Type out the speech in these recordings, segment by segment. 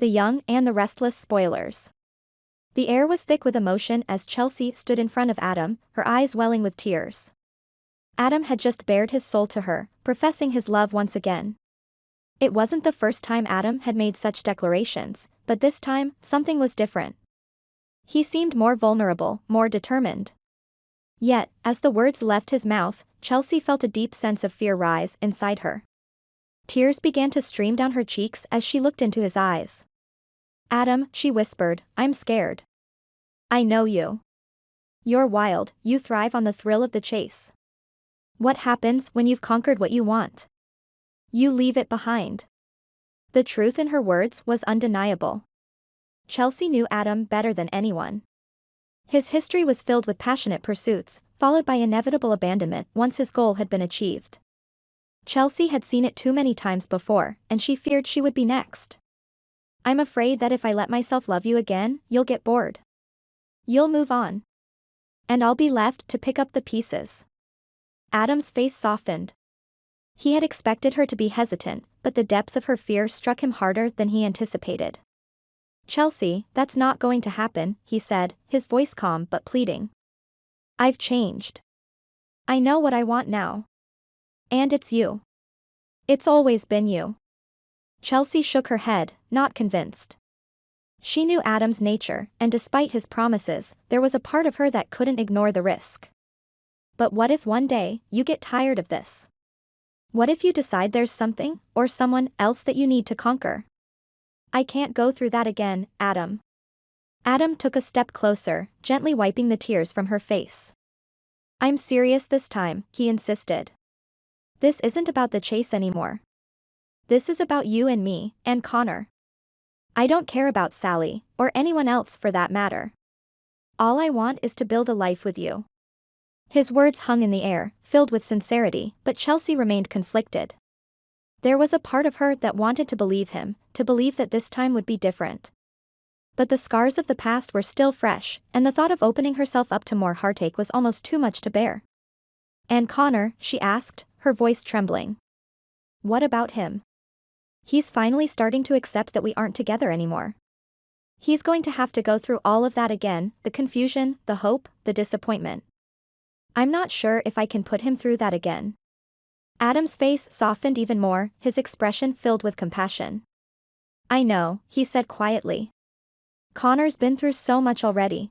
the young, and the restless spoilers. The air was thick with emotion as Chelsea stood in front of Adam, her eyes welling with tears. Adam had just bared his soul to her, professing his love once again. It wasn't the first time Adam had made such declarations, but this time, something was different. He seemed more vulnerable, more determined. Yet, as the words left his mouth, Chelsea felt a deep sense of fear rise inside her. Tears began to stream down her cheeks as she looked into his eyes. "Adam," she whispered, "I'm scared. I know you. You're wild, you thrive on the thrill of the chase. What happens when you've conquered what you want? You leave it behind." The truth in her words was undeniable. Chelsea knew Adam better than anyone. His history was filled with passionate pursuits, followed by inevitable abandonment once his goal had been achieved. Chelsea had seen it too many times before, and she feared she would be next. "I'm afraid that if I let myself love you again, you'll get bored. You'll move on. And I'll be left to pick up the pieces." Adam's face softened. He had expected her to be hesitant, but the depth of her fear struck him harder than he anticipated. "Chelsea, that's not going to happen," he said, his voice calm but pleading. "I've changed. I know what I want now. And it's you. It's always been you." Chelsea shook her head, not convinced. She knew Adam's nature, and despite his promises, there was a part of her that couldn't ignore the risk. But what if one day, you get tired of this? What if you decide there's something, or someone else that you need to conquer? "I can't go through that again, Adam." Adam took a step closer, gently wiping the tears from her face. "I'm serious this time," he insisted. "This isn't about the chase anymore. This is about you and me, and Connor. I don't care about Sally, or anyone else for that matter. All I want is to build a life with you." His words hung in the air, filled with sincerity, but Chelsea remained conflicted. There was a part of her that wanted to believe him, to believe that this time would be different. But the scars of the past were still fresh, and the thought of opening herself up to more heartache was almost too much to bear. "And Connor," she asked, her voice trembling. "What about him? He's finally starting to accept that we aren't together anymore. He's going to have to go through all of that again, the confusion, the hope, the disappointment. I'm not sure if I can put him through that again." Adam's face softened even more, his expression filled with compassion. "I know," he said quietly. "Connor's been through so much already.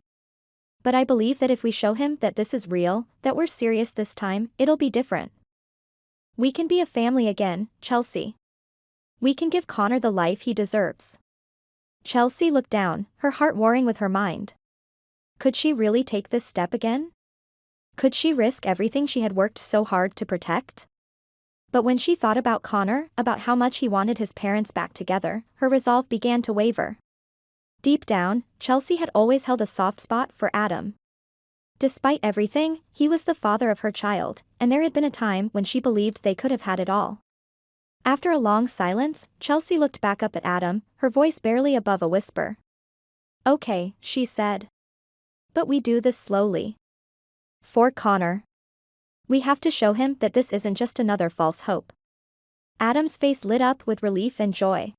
But I believe that if we show him that this is real, that we're serious this time, it'll be different. We can be a family again, Chelsea. We can give Connor the life he deserves." Chelsea looked down, her heart warring with her mind. Could she really take this step again? Could she risk everything she had worked so hard to protect? But when she thought about Connor, about how much he wanted his parents back together, her resolve began to waver. Deep down, Chelsea had always held a soft spot for Adam. Despite everything, he was the father of her child, and there had been a time when she believed they could have had it all. After a long silence, Chelsea looked back up at Adam, her voice barely above a whisper. "Okay," she said. "But we do this slowly. For Connor. We have to show him that this isn't just another false hope." Adam's face lit up with relief and joy.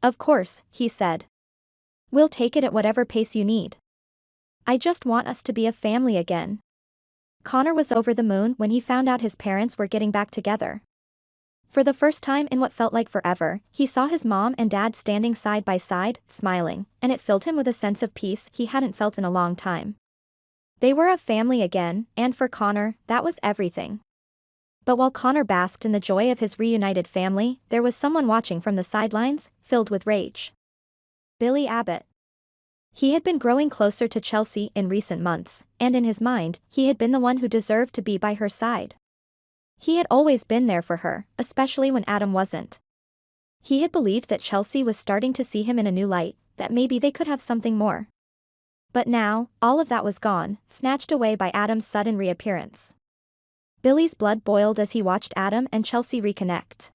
"Of course," he said. "We'll take it at whatever pace you need. I just want us to be a family again." Connor was over the moon when he found out his parents were getting back together. For the first time in what felt like forever, he saw his mom and dad standing side by side, smiling, and it filled him with a sense of peace he hadn't felt in a long time. They were a family again, and for Connor, that was everything. But while Connor basked in the joy of his reunited family, there was someone watching from the sidelines, filled with rage. Billy Abbott. He had been growing closer to Chelsea in recent months, and in his mind, he had been the one who deserved to be by her side. He had always been there for her, especially when Adam wasn't. He had believed that Chelsea was starting to see him in a new light, that maybe they could have something more. But now, all of that was gone, snatched away by Adam's sudden reappearance. Billy's blood boiled as he watched Adam and Chelsea reconnect.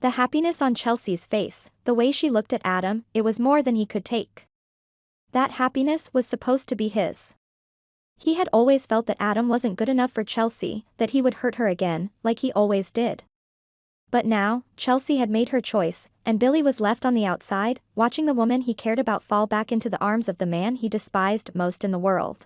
The happiness on Chelsea's face, the way she looked at Adam, it was more than he could take. That happiness was supposed to be his. He had always felt that Adam wasn't good enough for Chelsea, that he would hurt her again, like he always did. But now, Chelsea had made her choice, and Billy was left on the outside, watching the woman he cared about fall back into the arms of the man he despised most in the world.